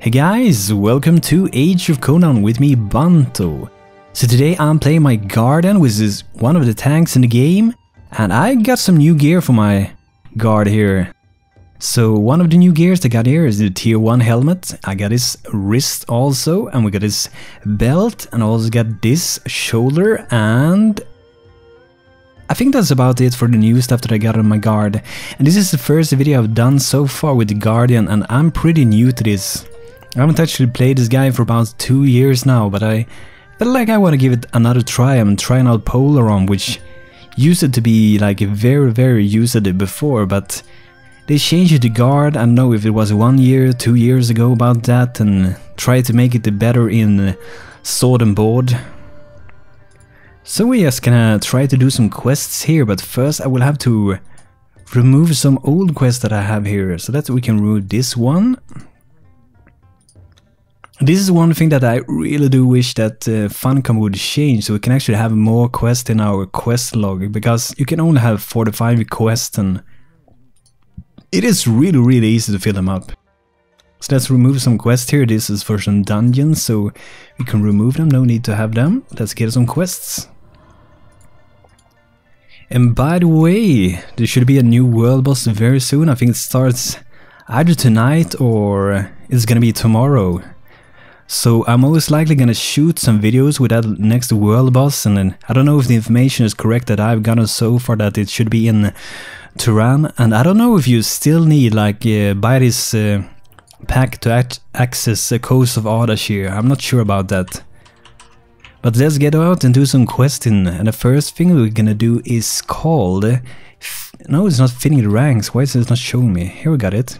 Hey guys, welcome to Age of Conan with me, Banto. So today I'm playing my Guardian, which is one of the tanks in the game, and I got some new gear for my guard here. So one of the new gears I got here is the tier 1 helmet. I got his wrist also, and we got his belt, and also got this shoulder, and I think that's about it for the new stuff that I got on my guard. And this is the first video I've done so far with the Guardian, and I'm pretty new to this. I haven't actually played this guy for about 2 years now, but I feel like I want to give it another try. I'm trying out Polaron, which used to be like very used before, but they changed it to guard. I don't know if it was 1 year, 2 years ago about that, and tried to make it better in sword and board. So we're just gonna try to do some quests here, but first I will have to remove some old quests that I have here, so that we can remove this one. This is one thing that I really do wish that Funcom would change, so we can actually have more quests in our quest log, because you can only have 45 quests and it is really easy to fill them up. So let's remove some quests here. This is for some dungeons, so we can remove them, no need to have them. Let's get some quests. And by the way, there should be a new world boss very soon. I think it starts either tonight or it's gonna be tomorrow. So I'm most likely gonna shoot some videos with that next world boss, and then I don't know if the information is correct that I've gotten so far that it should be in Turan, and I don't know if you still need like buy this pack to access the coast of Ardashir. I'm not sure about that. But let's get out and do some questing, and the first thing we're gonna do is called... No, it's not fitting the ranks. Why is it not showing me? Here we got it.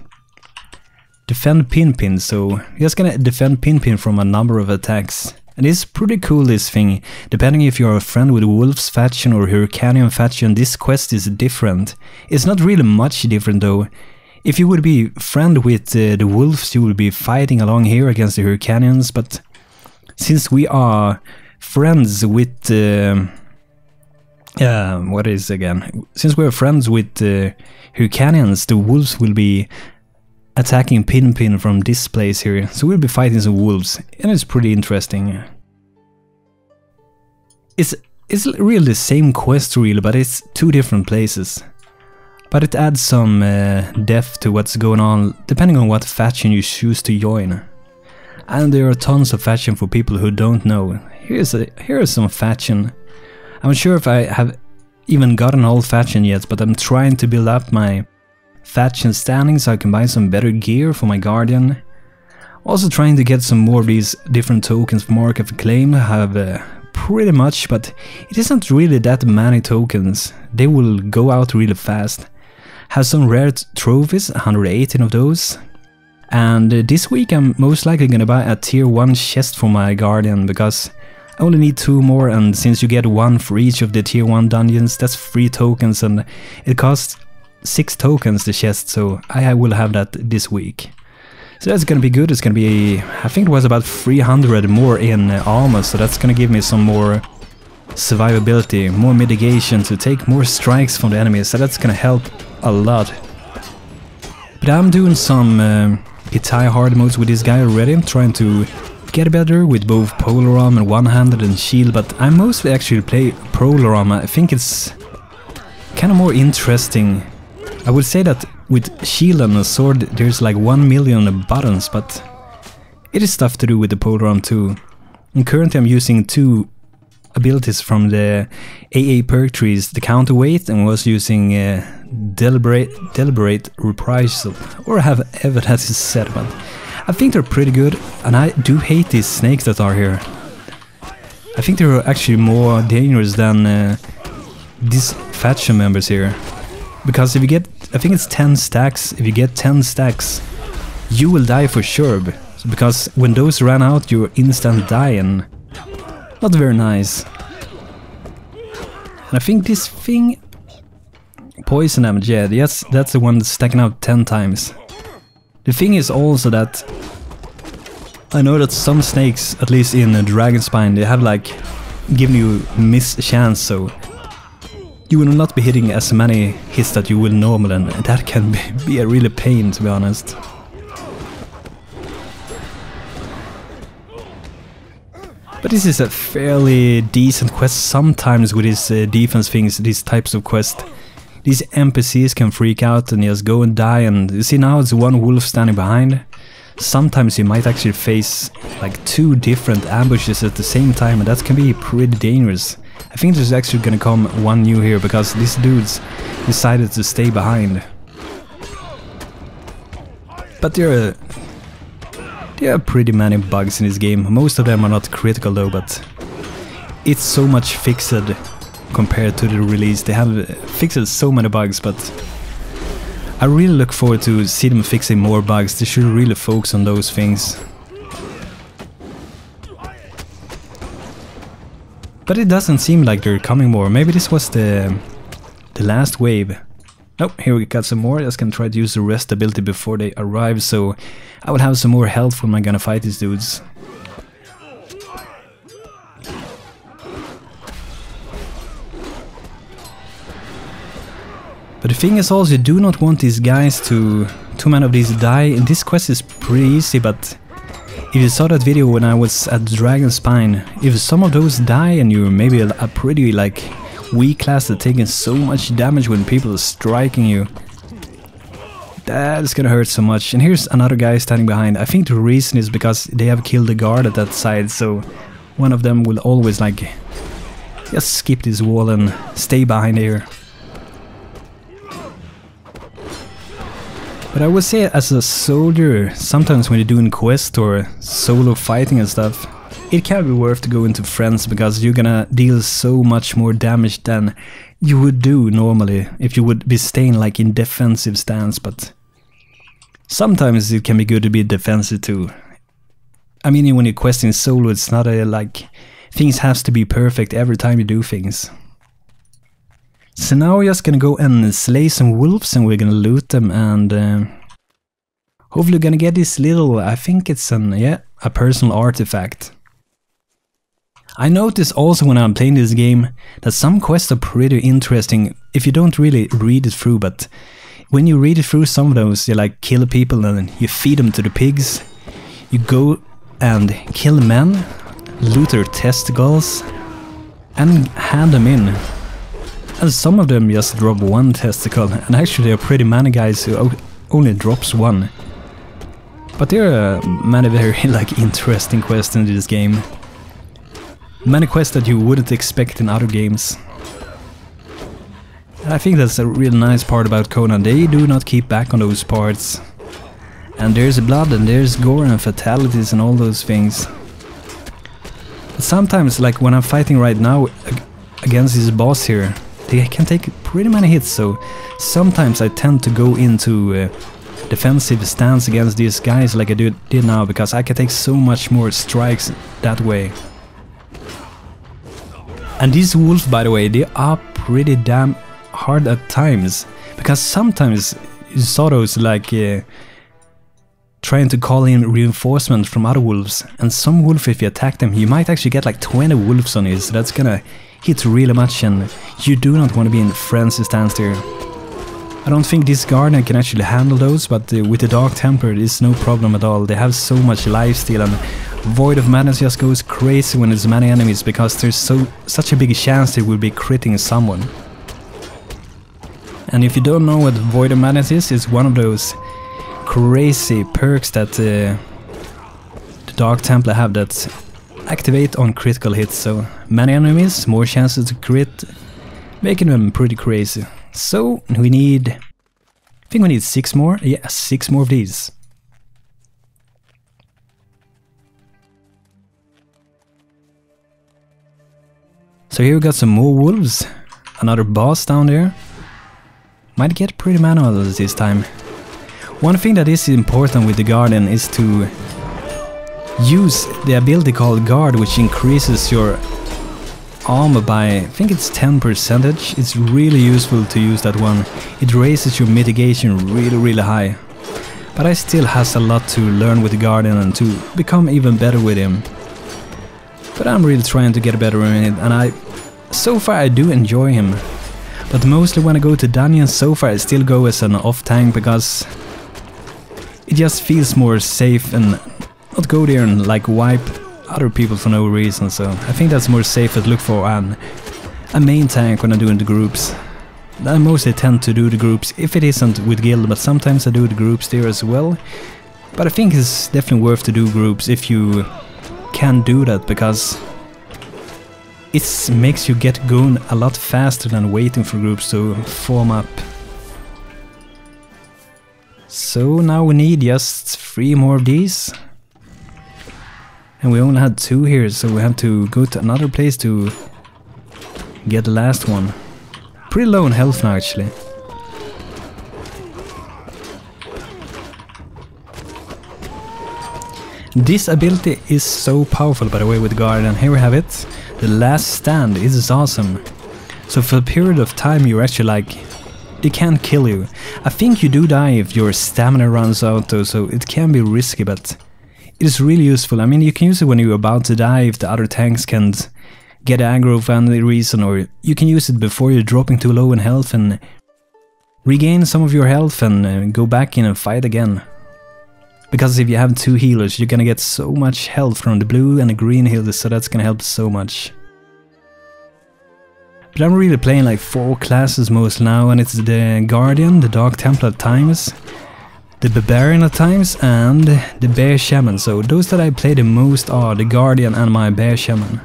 Defend Pinpin, so we're just gonna defend Pinpin from a number of attacks. And it's pretty cool, this thing. Depending if you're a friend with Wolves faction or Hurricanian faction, this quest is different. It's not really much different though. If you would be friend with the Wolves, you would be fighting along here against the Hurricanians, but since we are friends with... what is it again? Since we're friends with Hurricanians, the Wolves will be attacking Pinpin from this place here, so we'll be fighting some wolves, and it's pretty interesting. It's really the same quest really, but it's two different places. But it adds some depth to what's going on, depending on what faction you choose to join. And there are tons of faction for people who don't know. Here is some faction. I'm not sure if I have even gotten all faction yet, but I'm trying to build up my faction standing so I can buy some better gear for my Guardian. Also trying to get some more of these different tokens for Mark of Acclaim. I have pretty much, but it isn't really that many tokens. They will go out really fast. Have some rare trophies, 118 of those. And this week I'm most likely gonna buy a tier 1 chest for my Guardian, because I only need 2 more, and since you get 1 for each of the tier 1 dungeons, that's 3 tokens, and it costs 6 tokens the chest, so I will have that this week. So that's gonna be good. It's gonna be, I think it was about 300 more in armor, so that's gonna give me some more survivability, more mitigation to take more strikes from the enemies, so that's gonna help a lot. But I'm doing some Pitai hard modes with this guy already. I'm trying to get better with both Polaron and one-handed and shield, but I mostly actually play Polaron. I think it's kind of more interesting. I would say that with shield and a sword there's like 1 million buttons, but it is stuff to do with the Polaron too. And currently I'm using 2 abilities from the AA perk trees, the counterweight, and was using deliberate reprisal, or have ever that is said, but I think they're pretty good, and I do hate these snakes that are here. I think they're actually more dangerous than these faction members here. Because if you get, I think it's 10 stacks, if you get 10 stacks, you will die for sure. Because when those run out, you're instant dying. Not very nice. And I think this thing... Poison damage, yeah, yes, that's the one that's stacking out 10 times. The thing is also that... I know that some snakes, at least in Dragon Spine, they have like... given you miss chance, so... you will not be hitting as many hits that you will normally, and that can be a really pain, to be honest. But this is a fairly decent quest sometimes with these defense things, these types of quests. These NPCs can freak out and just go and die, and you see now it's one wolf standing behind. Sometimes you might actually face like 2 different ambushes at the same time, and that can be pretty dangerous. I think there's actually gonna come one new here because these dudes decided to stay behind. But there are pretty many bugs in this game. Most of them are not critical though, but it's so much fixed compared to the release. They have fixed so many bugs, but I really look forward to see them fixing more bugs. They should really focus on those things. But it doesn't seem like they're coming more. Maybe this was the last wave. Oh, here we got some more. I just can try to use the rest ability before they arrive, so I will have some more health when I'm gonna fight these dudes. But the thing is also, you do not want these guys to... Too many of these die. And this quest is pretty easy, but if you saw that video when I was at Dragon Spine, if some of those die and you're maybe a pretty like weak class that taking so much damage when people are striking you, that's gonna hurt so much. And here's another guy standing behind. I think the reason is because they have killed the guard at that side, so one of them will always like just skip this wall and stay behind here. But I would say as a soldier, sometimes when you're doing quest or solo fighting and stuff, it can be worth to go into friends because you're gonna deal so much more damage than you would do normally if you would be staying like in defensive stance. But sometimes it can be good to be defensive too. I mean, when you're questing solo, it's not a like things has to be perfect every time you do things. So now we're just gonna go and slay some wolves and we're gonna loot them, and hopefully we're gonna get this little, I think it's a personal artifact. I notice also when I'm playing this game that some quests are pretty interesting if you don't really read it through, but when you read it through, some of those you like kill people and you feed them to the pigs, you go and kill men, loot their testicles and hand them in. And some of them just drop 1 testicle, and actually there are pretty many guys who only drops 1. But there are many very like interesting quests in this game. Many quests that you wouldn't expect in other games. And I think that's a real nice part about Conan. They do not keep back on those parts. And there's blood and there's gore and fatalities and all those things. But sometimes, like when I'm fighting right now against this boss here, they can take pretty many hits, so sometimes I tend to go into defensive stance against these guys like I did now, because I can take so much more strikes that way. And these wolves, by the way, they are pretty damn hard at times, because sometimes you saw those like trying to call in reinforcement from other wolves, and some wolf, if you attack them, you might actually get like 20 wolves on you, so that's gonna hit really much, and you do not want to be in frenzy stance there. I don't think this guardian can actually handle those, but with the Dark Temper it's no problem at all. They have so much lifesteal, and Void of Madness just goes crazy when there's many enemies, because there's such a big chance they will be critting someone. And if you don't know what Void of Madness is, it's one of those crazy perks that the Dark Templar have that activate on critical hits, so many enemies, more chances to crit, making them pretty crazy. So we need, I think we need 6 more, yeah, 6 more of these. So here we got some more wolves, another boss down there. Might get pretty manual this time. One thing that is important with the Guardian is to use the ability called Guard, which increases your armor by, I think it's 10%. It's really useful to use that one. It raises your mitigation really high. But I still has a lot to learn with the Guardian and to become even better with him. But I'm really trying to get better in it, and so far I do enjoy him. But mostly when I go to dungeons, so far I still go as an off tank, because it just feels more safe and not go there and like wipe other people for no reason, so I think that's more safe to look for a main tank when I'm doing the groups. I mostly tend to do the groups if it isn't with guild, but sometimes I do the groups there as well. But I think it's definitely worth to do groups if you can do that, because it makes you get going a lot faster than waiting for groups to form up. So now we need just 3 more of these. And we only had 2 here, so we have to go to another place to get the last one. Pretty low in health now, actually. This ability is so powerful, by the way, with Guardian. Here we have it. The last stand. It is awesome. So for a period of time you're actually like, they can't kill you. I think you do die if your stamina runs out though, so it can be risky, but it is really useful. I mean, you can use it when you're about to die if the other tanks can't get aggro for any reason, or you can use it before you're dropping too low in health and regain some of your health and go back in and fight again. Because if you have 2 healers, you're gonna get so much health from the blue and the green healers, so that's gonna help so much. But I'm really playing like 4 classes most now, and it's the Guardian, the Dark Templar at times, the Barbarian at times, and the Bear Shaman. So those that I play the most are the Guardian and my Bear Shaman.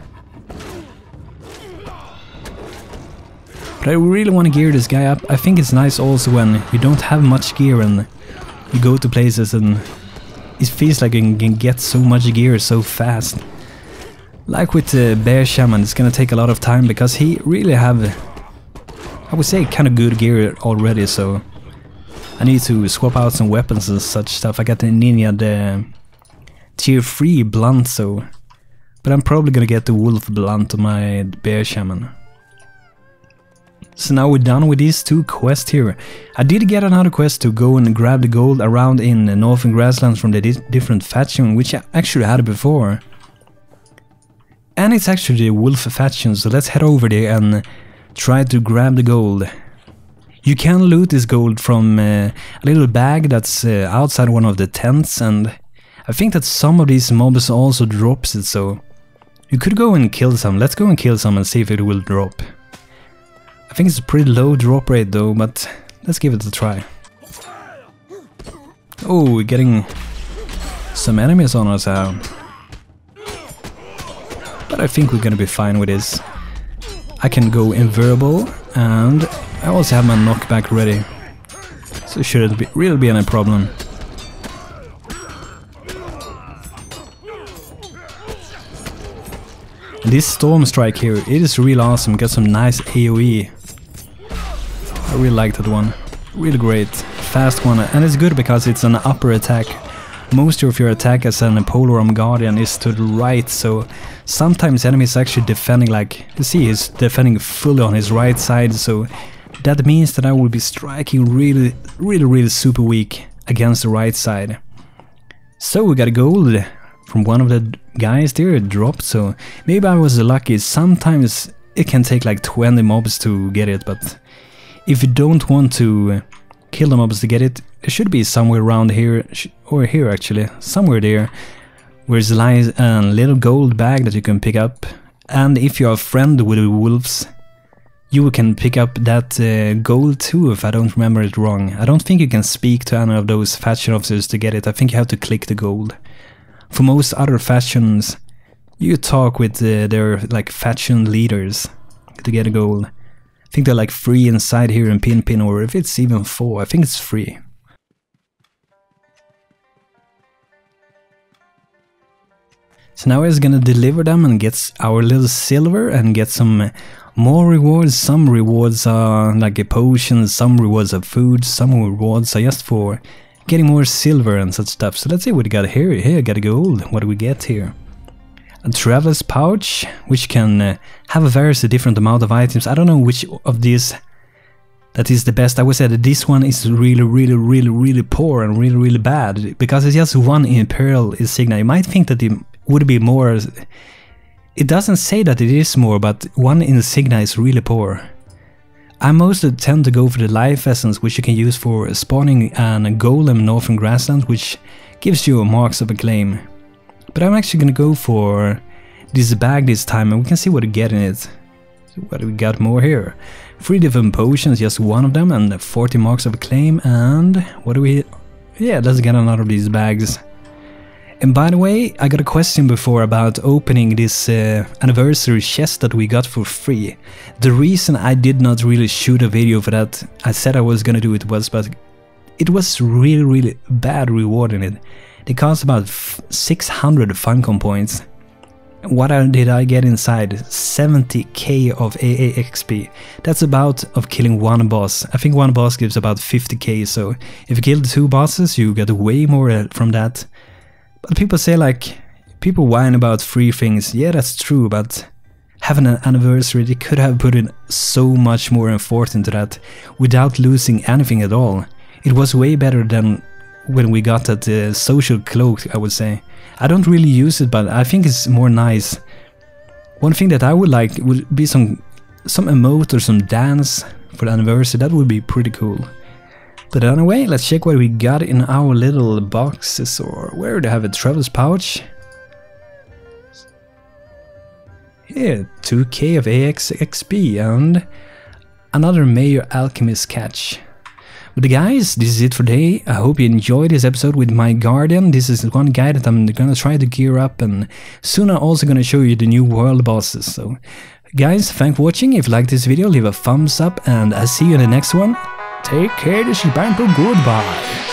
But I really want to gear this guy up. I think it's nice also when you don't have much gear and you go to places and it feels like you can get so much gear so fast. Like with the Bear Shaman, it's gonna take a lot of time because he really have, I would say, kind of good gear already, so I need to swap out some weapons and such stuff. I got the Ninja, the tier 3 blunt, so, but I'm probably gonna get the Wolf blunt on my Bear Shaman. So now we're done with these 2 quests here. I did get another quest to go and grab the gold around in the northern grasslands from the different faction, which I actually had before. And it's actually the wolf faction, so let's head over there and try to grab the gold. You can loot this gold from a little bag that's outside one of the tents, and I think that some of these mobs also drops it, so you could go and kill some. Let's go and kill some and see if it will drop. I think it's a pretty low drop rate though, but let's give it a try. Oh, we're getting some enemies on us now. But I think we're gonna be fine with this. I can go invulnerable, and I also have my knockback ready. So it shouldn't really be any problem. This storm strike here, it is really awesome. Got some nice AoE. I really like that one. Really great. Fast one. And it's good because it's an upper attack. Most of your attack as an Polar Arm Guardian is to the right, so sometimes enemies actually defending, like, you see he's defending fully on his right side, so that means that I will be striking really super weak against the right side. So we got a gold from one of the guys there, it dropped, so maybe I was lucky. Sometimes it can take like 20 mobs to get it, but if you don't want to kill the mobs to get it, it should be somewhere around here, or here actually, somewhere there, where there lies a little gold bag that you can pick up. And if you're a friend with the wolves, you can pick up that gold too, if I don't remember it wrong. I don't think you can speak to any of those faction officers to get it. I think you have to click the gold. For most other factions, you talk with their like faction leaders to get a gold. I think they're like 3 inside here in Pinpin, or if it's even 4, I think it's 3. So now we're gonna deliver them and get our little silver and get some more rewards. Some rewards are like a potion, some rewards are food, some rewards are just for getting more silver and such stuff. So let's see what we got here. Here, got a gold. What do we get here? A traveler's pouch, which can have a various different amount of items. I don't know which of these that is the best. I would say that this one is really poor and really bad, because it's just one Imperial insignia. You might think that it would be more. It doesn't say that it is more, but one insignia is really poor. I mostly tend to go for the life essence, which you can use for spawning an golem northern grassland, which gives you marks of acclaim. But I'm actually gonna go for this bag this time, and we can see what we get in it. So what do we got more here? 3 different potions, just one of them, and 40 marks of acclaim, and what do we... Yeah, let's get another of these bags. And by the way, I got a question before about opening this anniversary chest that we got for free. The reason I did not really shoot a video for that, I said I was gonna do it, was but it was really bad rewarding it. They cost about 600 Funcom points. What did I get inside? 70k of AAXP. That's about of killing one boss. I think one boss gives about 50k, so if you kill 2 bosses you get way more from that. But people say like, people whine about free things. Yeah, that's true, but having an anniversary, they could have put in so much more effort into that without losing anything at all. It was way better than when we got that social cloak, I would say. I don't really use it, but I think it's more nice. One thing that I would like would be some emote or some dance for the anniversary. That would be pretty cool. But anyway, let's check what we got in our little boxes, or where do I have a Travel's pouch? Here, 2k of AXXP and another Mayor Alchemist catch. But guys, this is it for today. I hope you enjoyed this episode with my Guardian. This is one guy that I'm gonna try to gear up, and soon I'm also gonna show you the new world bosses. So guys, thanks for watching. If you liked this video, leave a thumbs up, and I'll see you in the next one. Take care, this is Pinpin, goodbye.